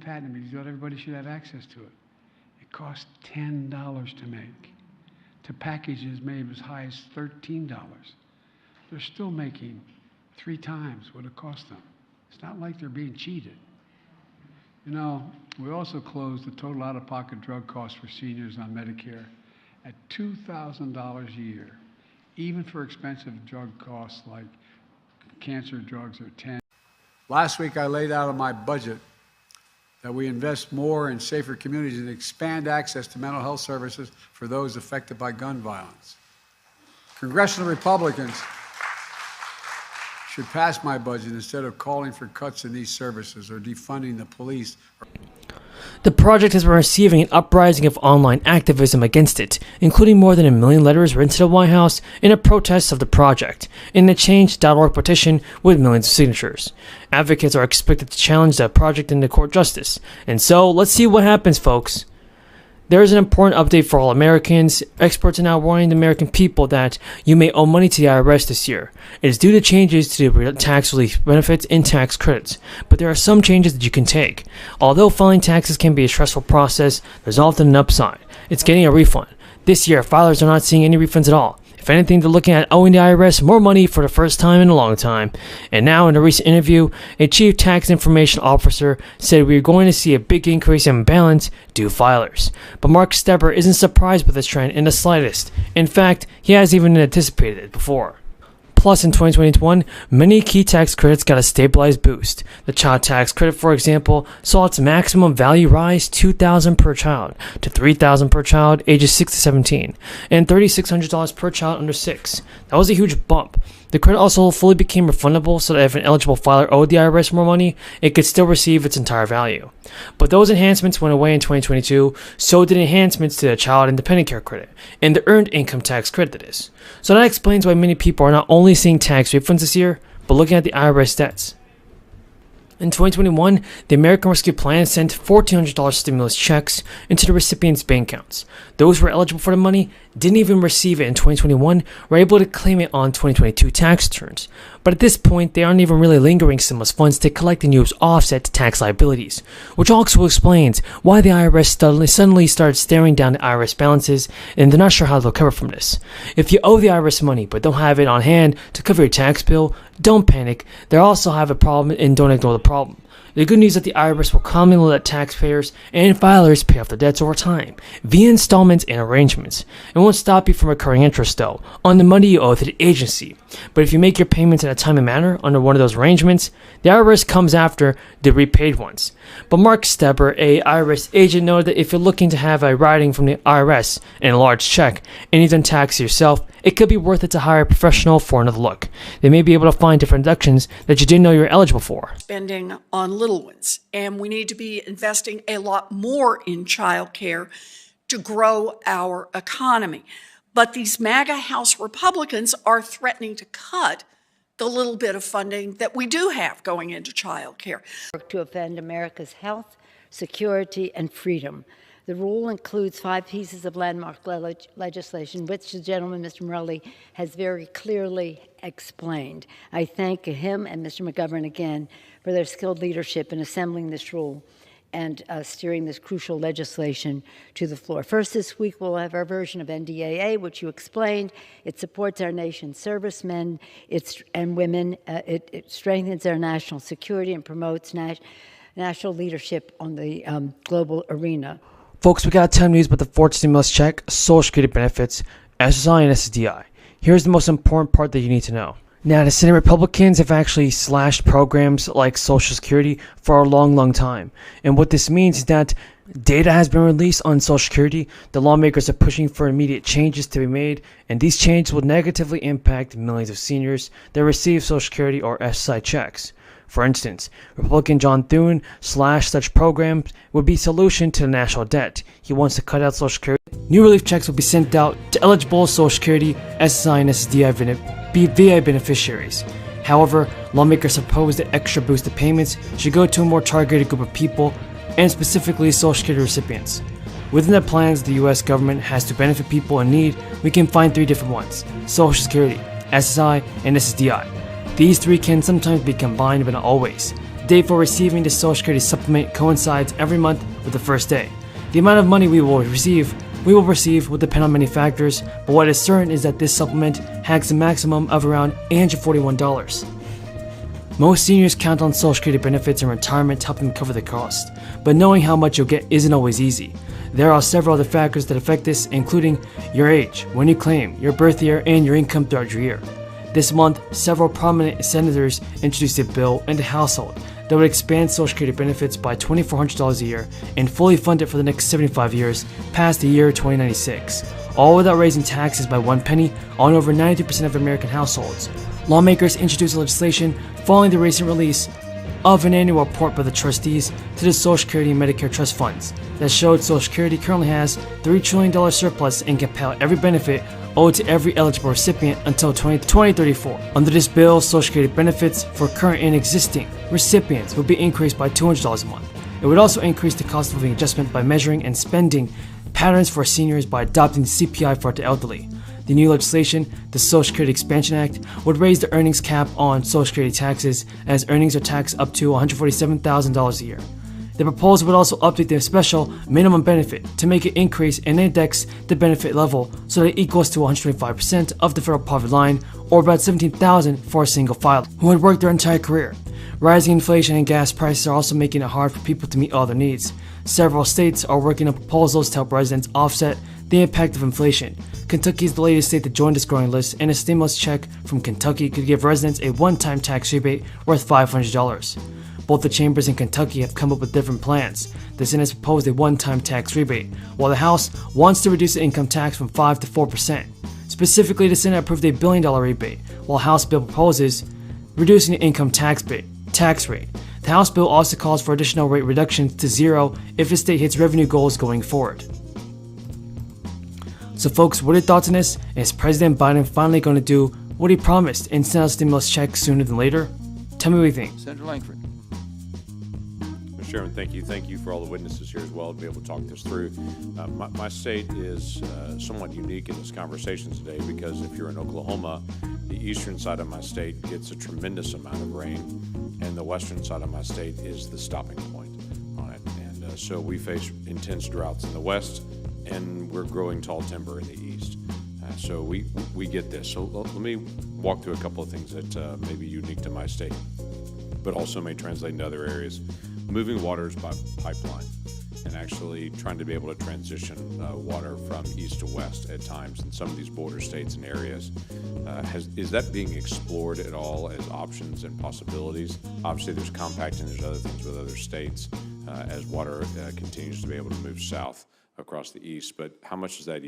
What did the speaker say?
patent, but he thought everybody should have access to it. It costs $10 to make. To packages made as high as $13. They're still making 3 times what it cost them. It's not like they're being cheated. You know, we also closed the total out-of-pocket drug costs for seniors on Medicare at $2,000 a year, even for expensive drug costs like cancer drugs are $10. Last week, I laid out in my budget that we invest more in safer communities and expand access to mental health services for those affected by gun violence. Congressional Republicans should pass my budget instead of calling for cuts in these services or defunding the police. The project has been receiving an uprising of online activism against it, including more than 1 million letters written to the White House in a protest of the project, in a Change.org petition with millions of signatures. Advocates are expected to challenge the project into court justice. And so, let's see what happens, folks. There is an important update for all Americans. Experts are now warning the American people that you may owe money to the IRS this year. It is due to changes to the tax relief benefits and tax credits, but there are some changes that you can take. Although filing taxes can be a stressful process, there's often an upside. It's getting a refund. This year, filers are not seeing any refunds at all. If anything, they're looking at owing the IRS more money for the first time in a long time. And now, in a recent interview, a chief tax information officer said we are going to see a big increase in balance due filers. But Mark Steber isn't surprised by this trend in the slightest. In fact, he has even anticipated it before. Plus, in 2021, many key tax credits got a stabilized boost. The child tax credit, for example, saw its maximum value rise $2,000 per child to $3,000 per child ages 6 to 17, and $3,600 per child under 6. That was a huge bump. The credit also fully became refundable so that if an eligible filer owed the IRS more money, it could still receive its entire value. But those enhancements went away in 2022, so did enhancements to the Child Independent Care Credit, and the Earned Income Tax Credit that is. So that explains why many people are not only seeing tax refunds this year, but looking at the IRS debts. In 2021, the American Rescue Plan sent $1,400 stimulus checks into the recipients' bank accounts. Those who were eligible for the money didn't even receive it in 2021, were able to claim it on 2022 tax returns. But at this point, they aren't even really lingering stimulus funds to collect and use offset to tax liabilities, which also explains why the IRS suddenly started staring down the IRS balances, and they're not sure how they'll recover from this. If you owe the IRS money but don't have it on hand to cover your tax bill, don't panic. They also have a problem, and don't ignore the problem. The good news is that the IRS will commonly let taxpayers and filers pay off their debts over time, via installments and arrangements. It won't stop you from incurring interest, though, on the money you owe to the agency. But if you make your payments in a timely manner under one of those arrangements, the IRS comes after the repaid ones. But Mark Steber, a IRS agent, noted that if you're looking to have a writing from the IRS and a large check, and you've done tax yourself, it could be worth it to hire a professional for another look. They may be able to find different deductions that you didn't know you were eligible for. Spending on little ones, and we need to be investing a lot more in childcare to grow our economy. But these MAGA House Republicans are threatening to cut the little bit of funding that we do have going into childcare. To offend America's health, security, and freedom. The rule includes 5 pieces of landmark legislation, which the gentleman, Mr. Morelli, has very clearly explained. I thank him and Mr. McGovern again for their skilled leadership in assembling this rule and steering this crucial legislation to the floor. First this week, we'll have our version of NDAA, which you explained. It supports our nation's servicemen and women. It strengthens our national security and promotes national leadership on the global arena. Folks, we got a ton of news about the fourth stimulus check, Social Security benefits, SSI, and SSDI. Here's the most important part that you need to know. Now, the Senate Republicans have actually slashed programs like Social Security for a long time. And what this means is that data has been released on Social Security. The lawmakers are pushing for immediate changes to be made, and these changes will negatively impact millions of seniors that receive Social Security or SSI checks. For instance, Republican John Thune slashed such programs would be a solution to the national debt. He wants to cut out Social Security. New relief checks will be sent out to eligible Social Security, SSI, and SSDI VA beneficiaries. However, lawmakers suppose that extra boosted payments should go to a more targeted group of people, and specifically Social Security recipients. Within the plans the US government has to benefit people in need, we can find 3 different ones: Social Security, SSI, and SSDI. These 3 can sometimes be combined, but not always. The date for receiving the Social Security supplement coincides every month with the first day. The amount of money we will receive will depend on many factors, but what is certain is that this supplement has a maximum of around $841. Most seniors count on Social Security benefits in retirement to help them cover the cost, but knowing how much you'll get isn't always easy. There are several other factors that affect this, including your age, when you claim, your birth year, and your income throughout your year. This month, several prominent senators introduced a bill in the household that would expand Social Security benefits by $2,400 a year and fully fund it for the next 75 years past the year 2096, all without raising taxes by 1 penny on over 92% of American households. Lawmakers introduced legislation following the recent release of an annual report by the trustees to the Social Security and Medicare trust funds that showed Social Security currently has $3 trillion surplus and can pay out every benefit owed to every eligible recipient until 2034. Under this bill, Social Security benefits for current and existing recipients would be increased by $200 a month. It would also increase the cost of living adjustment by measuring and spending patterns for seniors by adopting the CPI for the elderly. The new legislation, the Social Security Expansion Act, would raise the earnings cap on Social Security taxes as earnings are taxed up to $147,000 a year. The proposal would also update the special minimum benefit to make it increase and index the benefit level so that it equals to 125% of the federal poverty line, or about $17,000 for a single filer who had worked their entire career. Rising inflation and gas prices are also making it hard for people to meet all their needs. Several states are working on proposals to help residents offset the impact of inflation. Kentucky is the latest state to join this growing list, and a stimulus check from Kentucky could give residents a one-time tax rebate worth $500. Both the chambers in Kentucky have come up with different plans. The Senate has proposed a one-time tax rebate, while the House wants to reduce the income tax from 5 to 4%. Specifically, the Senate approved a $1 billion rebate, while House bill proposes reducing the income tax rate. The House bill also calls for additional rate reductions to zero if the state hits revenue goals going forward. So folks, what are your thoughts on this? And is President Biden finally going to do what he promised and send out stimulus checks sooner than later? Tell me what you think. Senator Langford. Mr. Chairman, thank you. Thank you for all the witnesses here as well to be able to talk this through. My state is somewhat unique in this conversation today because if you're in Oklahoma, the eastern side of my state gets a tremendous amount of rain, and the western side of my state is the stopping point on it. And so we face intense droughts in the west, and we're growing tall timber in the east. So we get this. So let me walk through a couple of things that may be unique to my state, but also may translate into other areas. Moving waters by pipeline and actually trying to be able to transition water from east to west at times in some of these border states and areas. Is that being explored at all as options and possibilities? Obviously there's compacting, there's other things with other states as water continues to be able to move south across the east, but how much is that